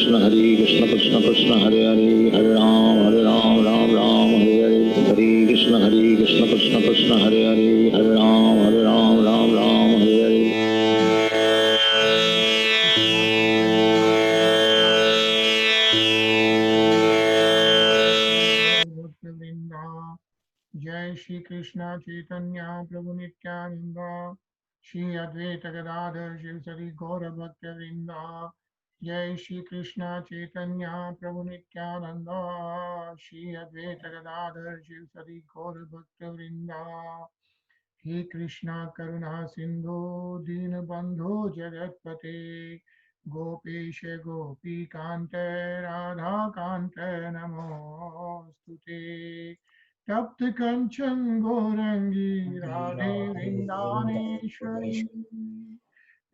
कृष्ण कृष्ण कृष्ण हरे हरे हरे राम राम हरे हरे कृष्ण कृष्ण कृष्ण हरे राम राम हरे हरे। जय श्री कृष्ण चैतन्य प्रभु नित्यानंद श्री अद्वैत गदाधर शिवसरी गौर भक्त वृंदा। जय श्री कृष्ण चैतन्य प्रभु नित्यानंद श्री अद्वैत गदाधर शिवसरी गौर भक्त वृंदा। हे कृष्णा करुणा सिंधु दीन बंधु जगतपते गोपेश गोपी कांत राधा कांत नमोस्तुते। तप्त कंचन गौरंगी राधे वृंदावनेश्वरी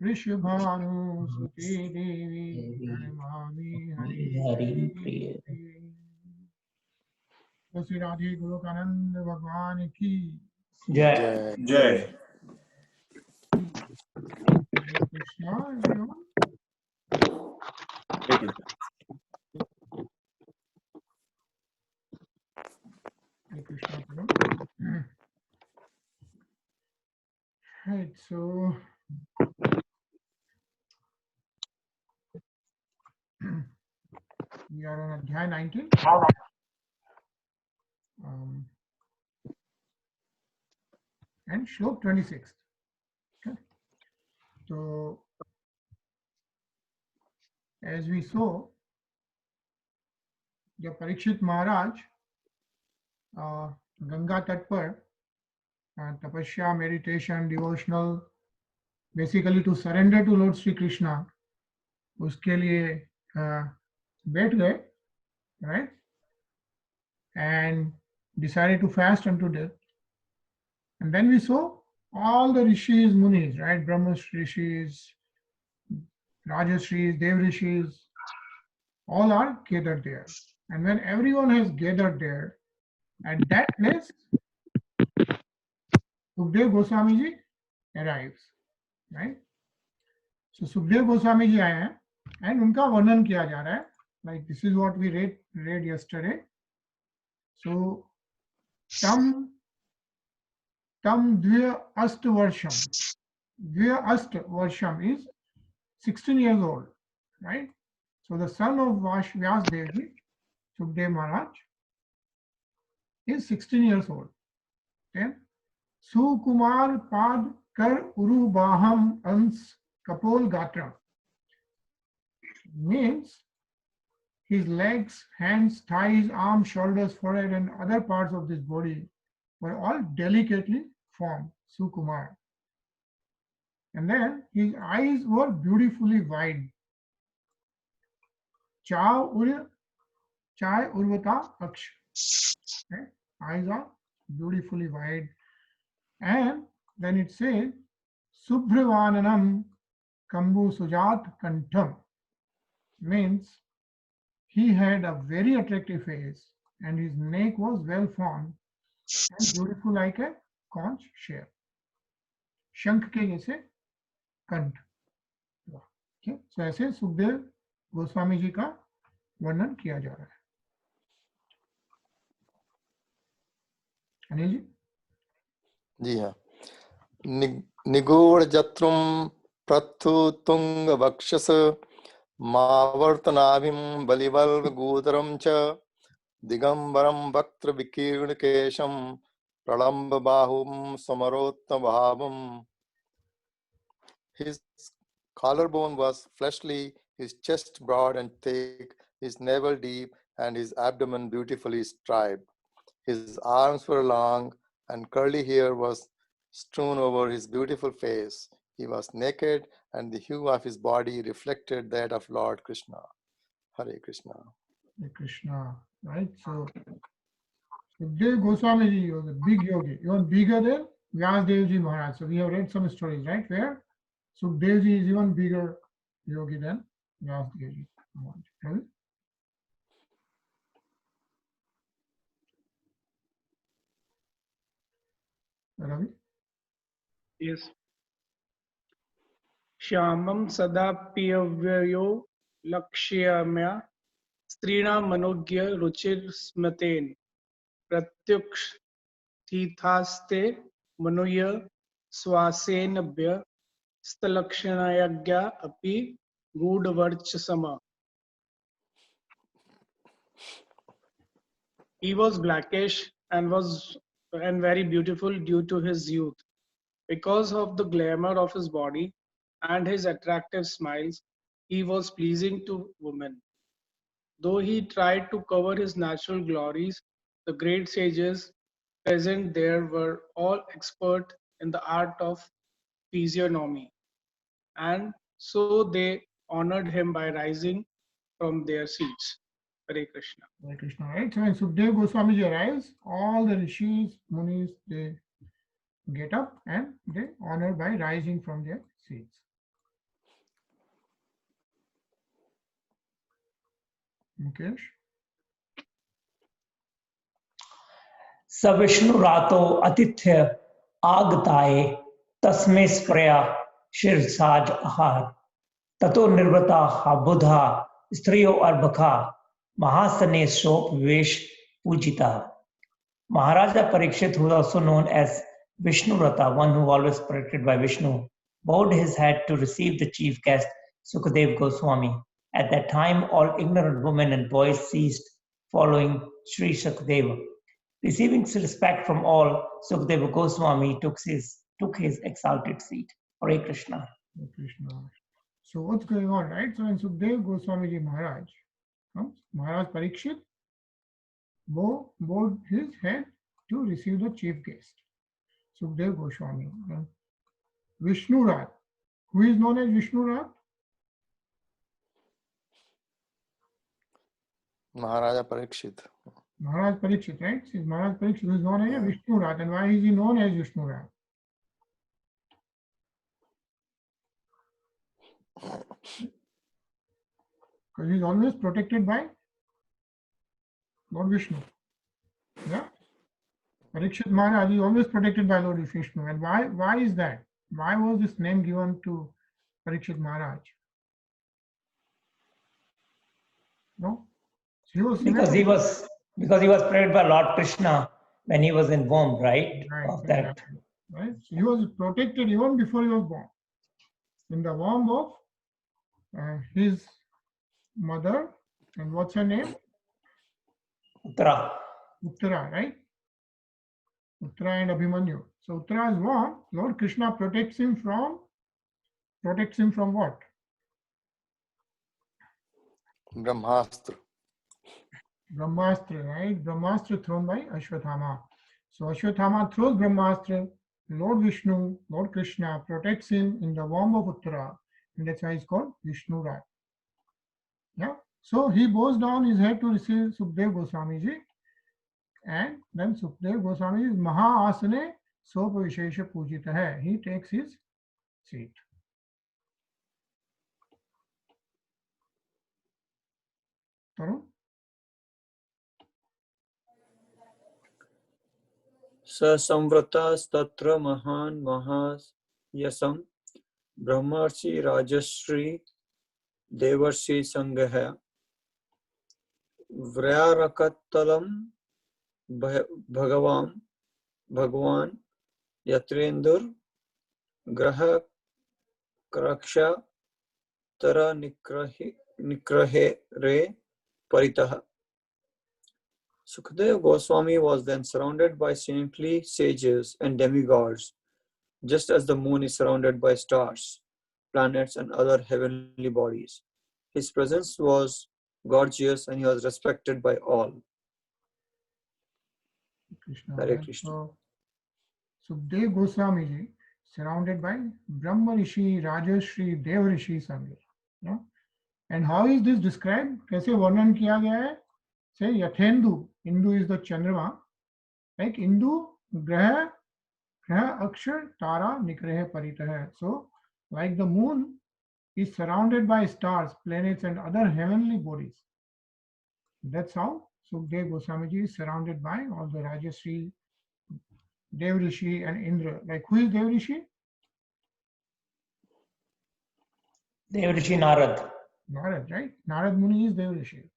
वृषभानुसुते देवी प्रणमामि हरिप्रिये। तो श्री राधे गोलोकानंद भगवान की जय जय। Krishna everyone. Hare Krishna everyone. Right, so we are on Adhyay 19. And Shlok 26. Okay. So, as we saw, जब परीक्षित महाराज गंगा तट पर तपस्या, meditation, devotional, basically to surrender to lord Shri Krishna, उसके लिए बैठ गए, right, and decided to fast unto death. And then we saw all the rishis, munis, right, Brahma rishis, Rajashris, Dev rishis, all are gathered there. And when everyone has gathered there, at that place, Sukdev Goswami ji arrives, right? So Sukdev Goswami ji आए हैं, and उनका वर्णन किया जा रहा है, like this is what we read yesterday. So tam dvya ast varsham is 16 years old, right? So the son of Vyasdev ji, Sukdev Maharaj, is 16 years old. Okay? Sukumar pad kar uru baham ans kapol gatra means his legs, hands, thighs, arms, shoulders, forehead, and other parts of this body were all delicately formed, Sukumar. And then his eyes were beautifully wide. Chai urvata aksh. Okay? Eyes are beautifully wide. And then it says, Subhrivananam Kambu Sujat Kantham means he had a very attractive face and his neck was well formed and beautiful like a conch shell. शंख के जैसे कंठ. Okay? So ऐसे सुखदेव गोस्वामी जी का वर्णन किया जा रहा है. अनिल जी. जी हाँ. निगूढ़ जत्रुम प्रथुतुंग वक्षस मावर्तनाभिम बलिवल्व गूतरम च दिगंबरम वक्त्र विकीर्ण Qeshm Pralamb बाहुम समरोत्तम भावम. His collarbone was fleshly, his chest broad and thick, his navel deep, and his abdomen beautifully striped. His arms were long, and curly hair was strewn over his beautiful face. He was naked, and the hue of his body reflected that of Lord Krishna. Hare Krishna. Hare Krishna. Right? So Sukhdev Goswami ji was a big yogi, even bigger than Vyasdev ji Maharaj. So we have read some stories, right, where Sukhdev ji is even bigger yogi than Vyasdev ji Maharaj. Right? Ravi? Yes. Shyamam sada piyavyo लक्ष्यम्य स्त्रीणां मनोज्ञ रुचिर्स्मतेन प्रत्युक्षितास्ते मनुय स्वासेनभ्य स्थलक्षणयज्ञा अपि गूढवर्चसम. He was blackish and very beautiful due to his youth. Because of the glamour of his body and his attractive smiles, he was pleasing to women. Though he tried to cover his natural glories, the great sages present there were all expert in the art of physiognomy, and so they honored him by rising from their seats. Hare Krishna. Hare Krishna, right? So when Sukdev Goswami arrives, all the rishis, munis, they get up and they honor by rising from their seats. Mukesh? स विष्णुरातो अतिथ्य आगताये तस्मै स्प्रया शिरसाज आहार ततो निर्वता बुधा स्त्रियो अर्भका महासने शोक विवेश पूजिता. Maharaja Parikshit, who was also known as Vishnurata, one who always protected by Vishnu, bowed his head to receive the chief guest, Sukadev Goswami. At that time, all ignorant women and boys ceased following Sri Sukadeva. Receiving respect from all, Sukadeva Goswami took his exalted seat. Hare Krishna. Hare Krishna. So what's going on, right? So when Sukdev Goswami Ji Maharaj comes, Maharaj Parikshit bowed his head to receive the chief guest, Sukdev Goswami. Vishnurat. Who is known as Vishnurat? Maharaja Parikshit. Maharaj Parikshit, right? Since Maharaj Parikshit is known as Vishnurat. And why is he known as Vishnurat? Because he is always protected by Lord Vishnu. Yeah? Parikshit Maharaj is always protected by Lord Vishnu. And why is that? Why was this name given to Parikshit Maharaj? No? Because he was protected by Lord Krishna when he was in womb, right? Of that. Exactly. Right? So he was protected even before he was born. In the womb of his mother, and what's her name? Uttara. Uttara, right? Uttara and Abhimanyu. So Uttara's womb, Lord Krishna protects him from what? Brahmastra. Brahmastra, right? Brahmastra thrown by Ashwathama. So Ashwathama throws Brahmastra. Lord Vishnu, Lord Krishna protects him in the womb of Uttara, and that's why he's called Vishnurat. Yeah. So he bows down his head to receive Sukdev Goswami Ji, and then Sukdev Goswami is Maha Asane Sopa Vishesha Pujita hai. He takes his seat. Tarun? संव्रतास्तत्र महान् महायशं ब्रह्मर्षि राजश्री देवर्षि संगः व्यारकतलं भगवान यत्रेन्दुर ग्रह क्रक्षा तर निग्रहे रे परितः. Sukadeva Goswami was then surrounded by saintly sages and demigods, just as the moon is surrounded by stars, planets, and other heavenly bodies. His presence was gorgeous and he was respected by all. Krishna. Hare Krishna. So, Sukdev Goswami Ji surrounded by Brahma Rishi, Rajashri, Dev Rishi Sangha. Yeah? And how is this described? कैसे वर्णन किया गया है? Say Yathendu. Hindu is the Chandrama. Like Hindu, Graha, Akshar, Tara, Nikrahe, Paritaha. So, like the moon is surrounded by stars, planets, and other heavenly bodies. That's how Sukdev Goswami Ji is surrounded by all the Rajashri, Dev Rishi, and Indra. Like who is Dev Rishi? Dev Rishi Narad. Narad, right? Narad Muni is Devrishi.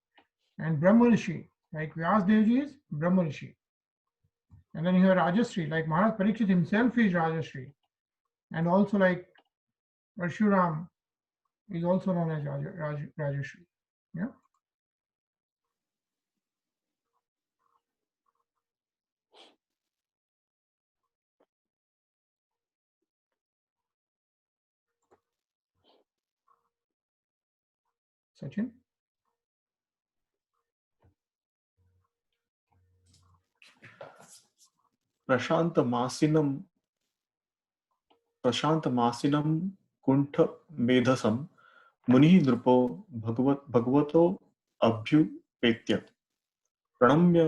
And Brahma Rishi, like Vyas Devji is Brahma Rishi. And then you have Rajashri, like Maharaj Parikshit himself is Rajashri. And also like Parshuram is also known as Rajashri. Yeah. Sachin? प्रशान्तमासिनं कुण्ठमेधसं मुनिः नृपो भगवतो अभ्युपेत्य प्रणम्य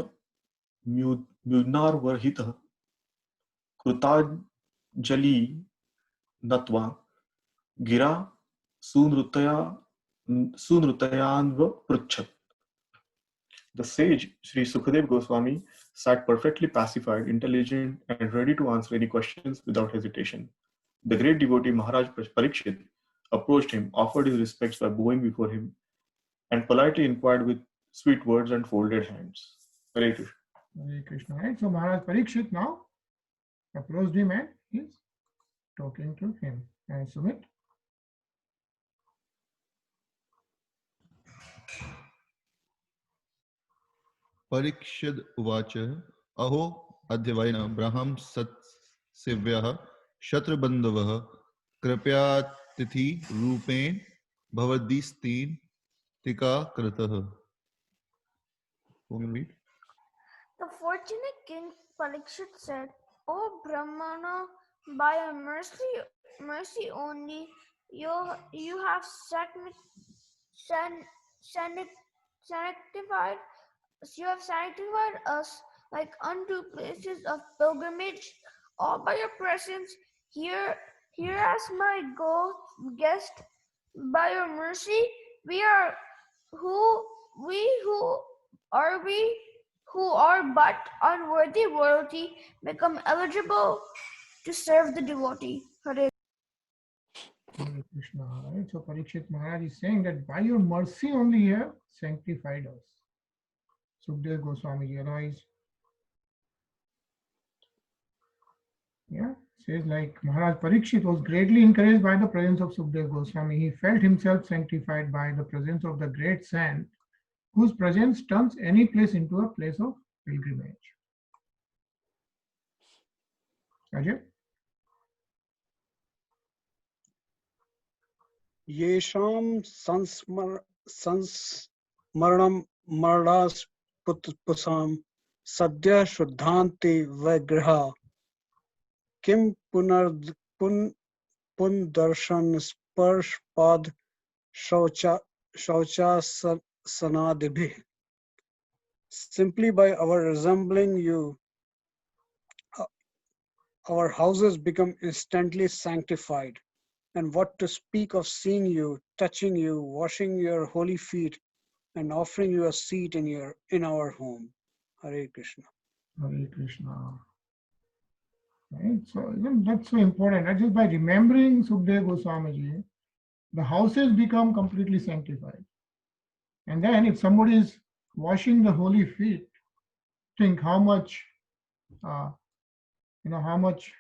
म्यूनार्वहितः कृताञ्जलि नत्वा गिरा सुनृतयान्वपृच्छत्. The sage Sri Sukadev Goswami sat perfectly pacified, intelligent, and ready to answer any questions without hesitation. The great devotee Maharaj Parikshit approached him, offered his respects by bowing before him, and politely inquired with sweet words and folded hands. Hare Krishna. Hare Krishna, right? So Maharaj Parikshit now approached him and he's talking to him. And Sumit? परीक्षिद उवाच अहो अद्यवैन ब्रह्म सत्सेव्यः शत्रुबन्धवः कृपयातिथि रूपेण भवद्दीस्तेन टीका कृतः. The fortunate king Parikshit said, "O Brahmana, by your mercy only, you have sanctified us like unto places of pilgrimage. All by your presence here as my guest. By your mercy, we who are but unworthy royalty become eligible to serve the devotee." Hare Krishna, right? So Parikshit Maharaj is saying that by your mercy only you have sanctified us. Sukdev Goswami, otherwise, yeah, says like Maharaj Parikshit was greatly encouraged by the presence of Sukdev Goswami. He felt himself sanctified by the presence of the great saint, whose presence turns any place into a place of pilgrimage. Ajay? येषां संस्मरणं मरणास्पुसां सद्यः शुद्धान्ते वैग्रहा किं पुनर्दर्शन स्पर्शपाद शौचासनादिभिः. Simply by our resembling you, our houses become instantly sanctified. And what to speak of seeing you, touching you, washing your holy feet, and offering you a seat in our home. Hare Krishna. Hare Krishna. Right? So that's so important. That just by remembering Sukdev Goswami, the houses become completely sanctified. And then if somebody is washing the holy feet, think how much, how much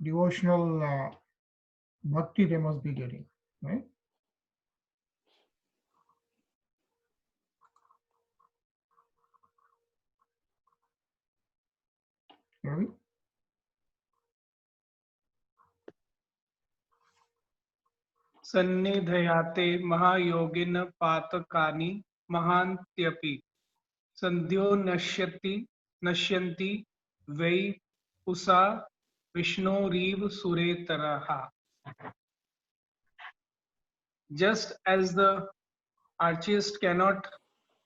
devotional bhakti they must be getting, right? Ravi? सन्निधयाते महायोगिन पातकानि महान्त्यपि संध्यो नश्यन्ति वै Pusha विष्णोरीव सुरेतरः. Just as the archist cannot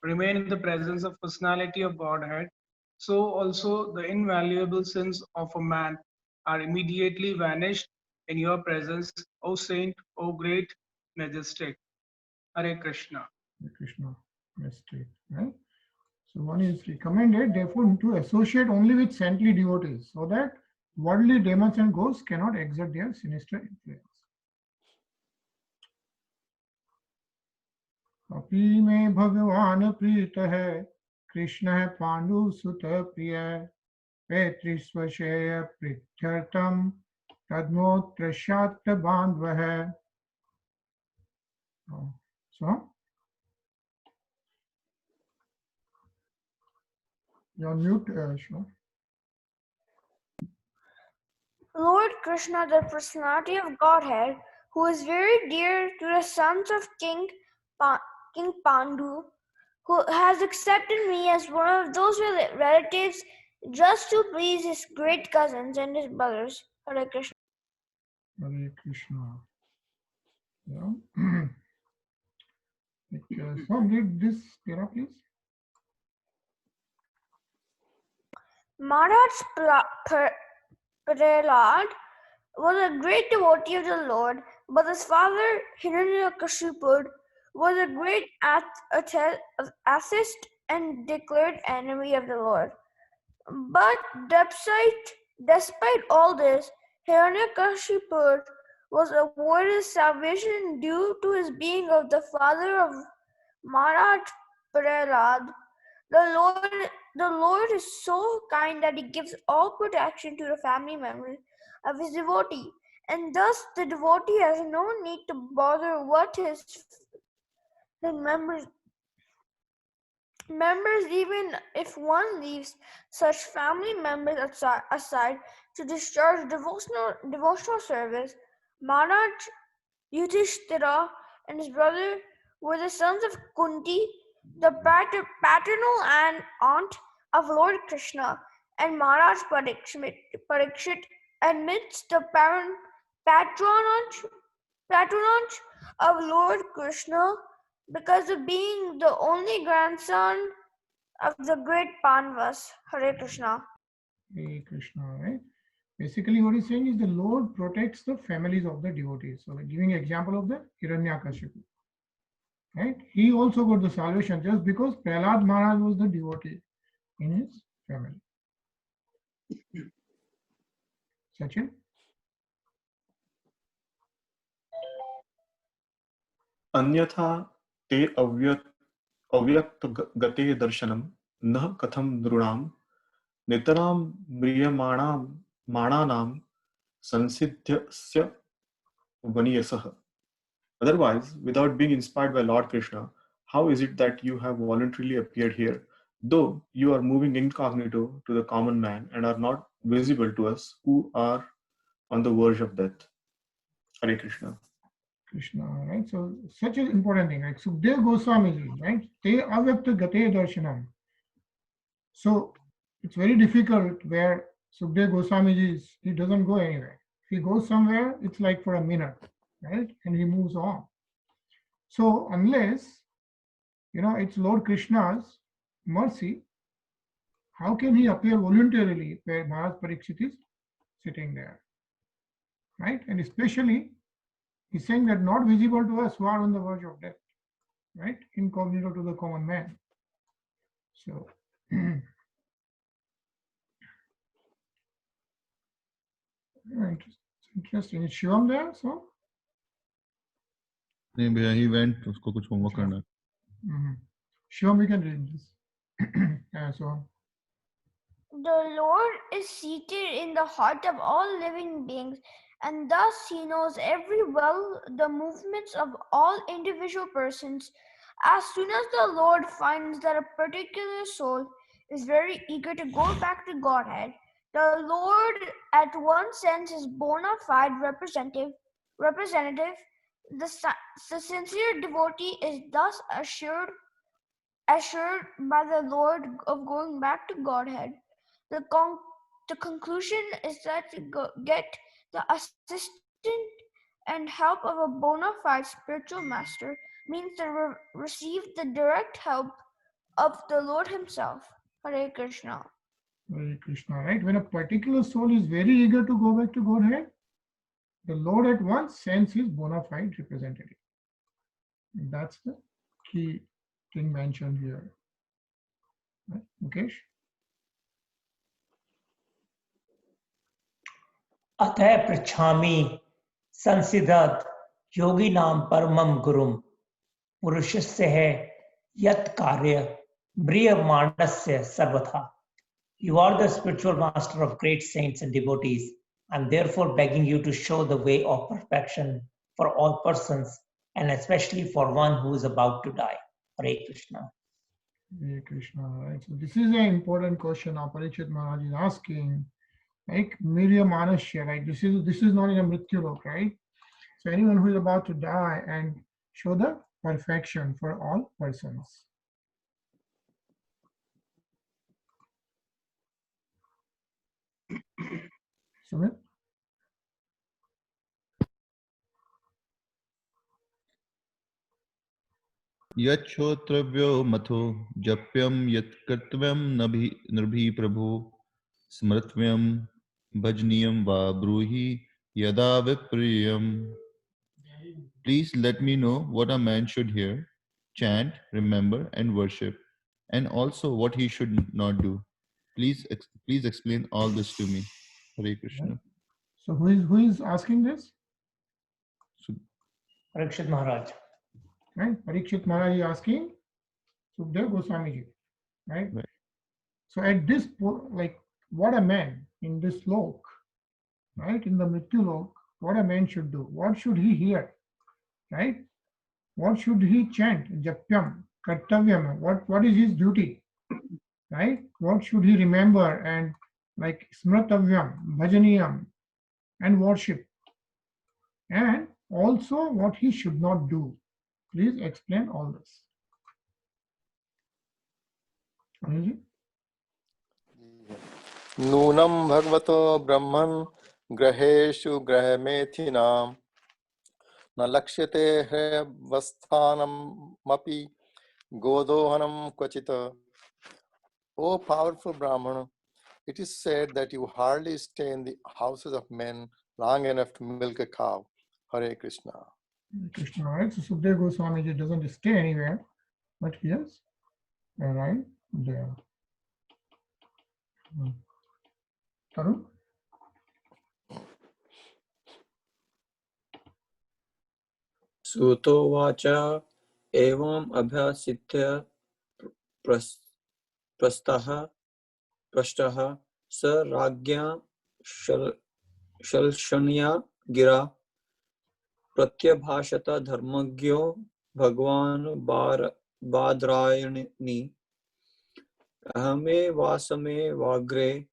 remain in the presence of personality of Godhead, so also the invaluable sins of a man are immediately vanished in your presence, O Saint, O great majestic. Hare Krishna. Hare Krishna. Mystic, right? So one is recommended, therefore, to associate only with saintly devotees, so that worldly demons and ghosts cannot exert their sinister influence. भक्ति में भगवान प्रीत है, कृष्ण है पांडु सुत प्रिय, पैतृस्वशेय प्रीत्यर्थम तद्मोत्रशात् बान्धवः. So, you're on mute, Shiva. Lord Krishna, the personality of Godhead, who is very dear to the sons of King Pandu, who has accepted me as one of those relatives just to please his great cousins and his brothers. Hare Krishna. Hare Krishna. Yeah. So read this para, please. Maharaj Prahlad was a great devotee of the Lord, but his father Hiranyakashipu was a great atheist and declared enemy of the Lord. But despite all this, Hiranyakashipu was awarded salvation due to his being of the father of Maharaj Prahlad. The Lord is so kind that he gives all protection to the family members of his devotee, and thus the devotee has no need to bother what his members, even if one leaves such family members aside to discharge devotional service. Maharaj Yudhishthira and his brother were the sons of Kunti, the paternal aunt of Lord Krishna, and Maharaj Parikshit admits the patronage of Lord Krishna because of being the only grandson of the great Pandavas. Hare Krishna. Hare Krishna, right? Basically, what he's saying is the Lord protects the families of the devotees. So, giving an example of the Hiranyakashipu, right? He also got the salvation just because Prahlad Maharaj was the devotee in his family. Sachin? अन्यथा ते अव्यक्त गते दर्शनम न कथम नृणाम नितराम म्रियमाणानाम संसिध्यस्य वनीयसः. Otherwise, without being inspired by Lord Krishna, how is it that you have voluntarily appeared here, though you are moving incognito to the common man and are not visible to us who are on the verge of death? Hare Krishna. Krishna, right? So, such an important thing, like Sukdev Goswami ji, right? Te avyakta gate darshanam. So, it's very difficult where Sukdev Goswami ji is, he doesn't go anywhere. If he goes somewhere, it's like for a minute, right? And he moves on. So, unless, it's Lord Krishna's mercy, how can he appear voluntarily where Maharaj Parikshit is sitting there, right? And especially, he's saying that not visible to us who are on the verge of death, right? Incognito to the common man. So, interesting. Is Shivam there? So, नहीं भैया, he went, उसको कुछ homework करना है. Shivam, we can read this. So, the Lord is seated in the heart of all living beings, and thus he knows very well the movements of all individual persons. As soon as the Lord finds that a particular soul is very eager to go back to Godhead, the Lord at once sends his bona fide representative. The sincere devotee is thus assured by the Lord of going back to Godhead. The conclusion is that to get the assistance and help of a bona fide spiritual master means to receive the direct help of the Lord himself. Hare Krishna. Hare Krishna, right? When a particular soul is very eager to go back to Godhead, the Lord at once sends his bona fide representative. And that's the key thing mentioned here. Right? Mukesh? अतः पृच्छामि संसिदत योगी नाम परमम गुरुम पुरुषस्य है यत् कार्य म्रियमाणस्य सर्वथा. You are the spiritual master of great saints and devotees. I am therefore begging you to show the way of perfection for all persons, and especially for one who is about to die. Hare Krishna. Hare Krishna. Right. So this is an important question now Parikshit Maharaj is asking. Like Mirya Manasya, right? This is not in a Mrityulok, right? So anyone who is about to die and show the perfection for all persons. Sumit? यच्छोत्रव्यो मथो जप्यम यत्कर्तव्यम नभि प्रभु स्मृतव्यम भजनीयम वा ब्रूहि यदा विप्रियम. Please let me know what a man should hear, chant, remember, and worship, and also what he should not do. Please explain all this to me. Hare Krishna. So who is asking this? Parikshit Maharaj. Right? Parikshit Maharaj is asking Sukdev Goswami ji. Right? So at this point, like what a man in this lok, right? In the Mrityu lok, what a man should do. What should he hear? Right? What should he chant? Japyam, Kartavyam. What is his duty? Right? What should he remember and like Smratavyam, Bhajaniyam, and worship? And also what he should not do. Please explain all this. Anil? नूनं भगवतो ब्रह्मन् ग्रहेषु ग्रहमेथिनां न लक्ष्यते ह्यवस्थानमपि गोदोहनं क्वचित्. O powerful Brahmana, it is said that you hardly stay in the houses of men long enough to milk a cow. Hare Krishna. Krishna, right? So Sukdev Goswami ji doesn't stay anywhere, but he is right there. Tarun? Suto vacha evam abhyasitya prastah sa ragya shalshanya gira pratyabhashata dharmagyo bhagwan badrayani ahame vasame vagre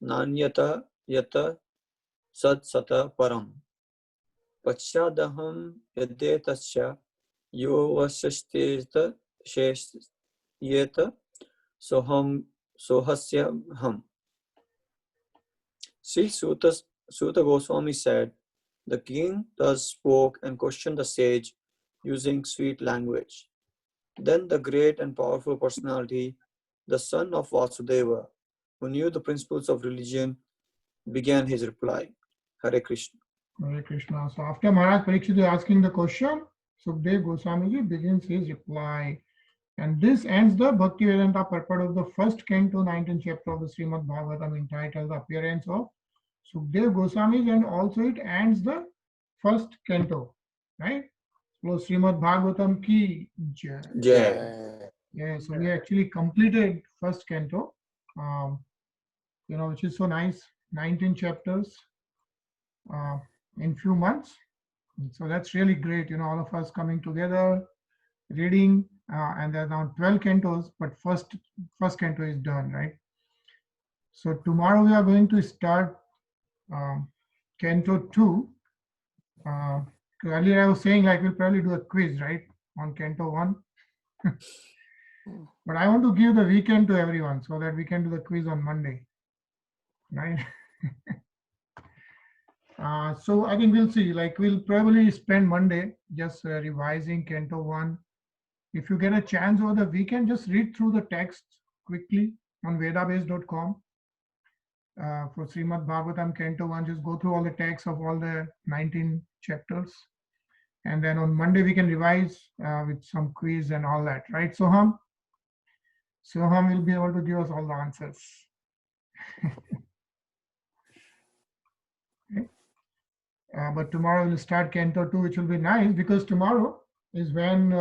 nanyata yata sat sata param पश्चादहं यद्येतस्य यो वशस्तेत शेष्येत सोहस्य हम. Sri Suta Goswami said, the king thus spoke and questioned the sage using sweet language. Then the great and powerful personality, the son of Vasudeva, who knew the principles of religion, began his reply. Hare Krishna. Hare Krishna. So after Maharaj Parikshit is asking the question, Sukdev Goswami ji begins his reply. And this ends the Bhaktivedanta purport of the first canto, 19th chapter of the Srimad Bhagavatam, entitled The Appearance of Sukdev Goswami, and also it ends the first canto, right? So Srimad Bhagavatam ki jai. Jai. Yeah, so we actually completed first canto, which is so nice, 19 chapters in few months. So that's really great, all of us coming together, reading, and there are now 12 cantos, but first canto is done, right? So tomorrow we are going to start canto 2. Earlier I was saying like we'll probably do a quiz, right, on canto 1. But I want to give the weekend to everyone so that we can do the quiz on Monday, right? So I think we'll see, like we'll probably spend Monday just revising canto 1. If you get a chance over the weekend, just read through the text quickly on vedabase.com. For Srimad Bhagavatam Canto 1, just go through all the texts of all the 19 chapters. And then on Monday, we can revise with some quiz and all that, right, Soham? Soham will be able to give us all the answers. Okay. But tomorrow we'll start Canto 2, which will be nice because tomorrow is when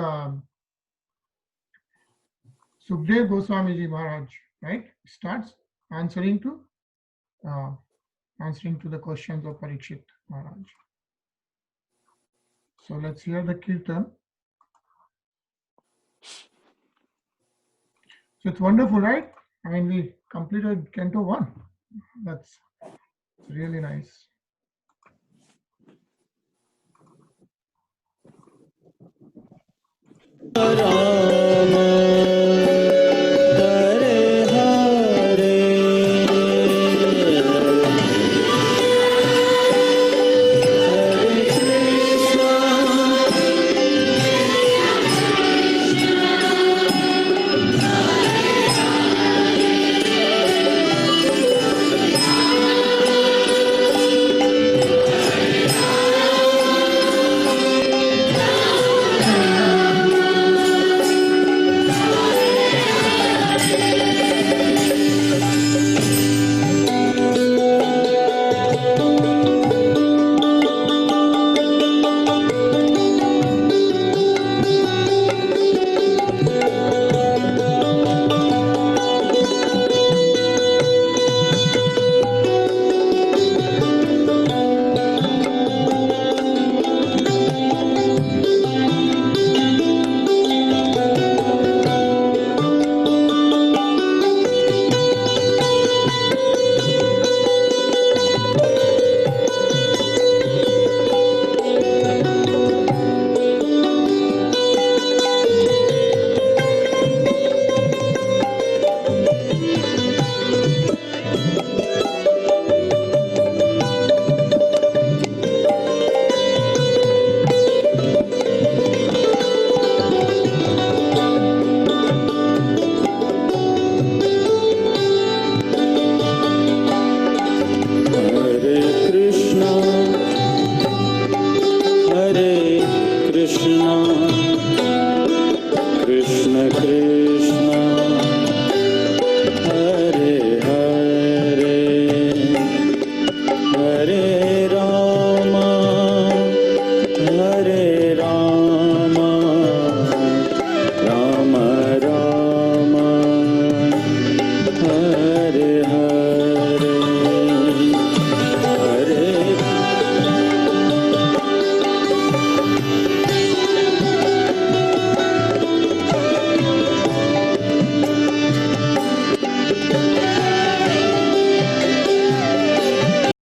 Sukhdev Goswami Ji Maharaj, right, starts answering to the questions of Parikshit Maharaj. So let's hear the kirtan. So it's wonderful, right? I mean, we completed Canto 1. That's really nice. Ram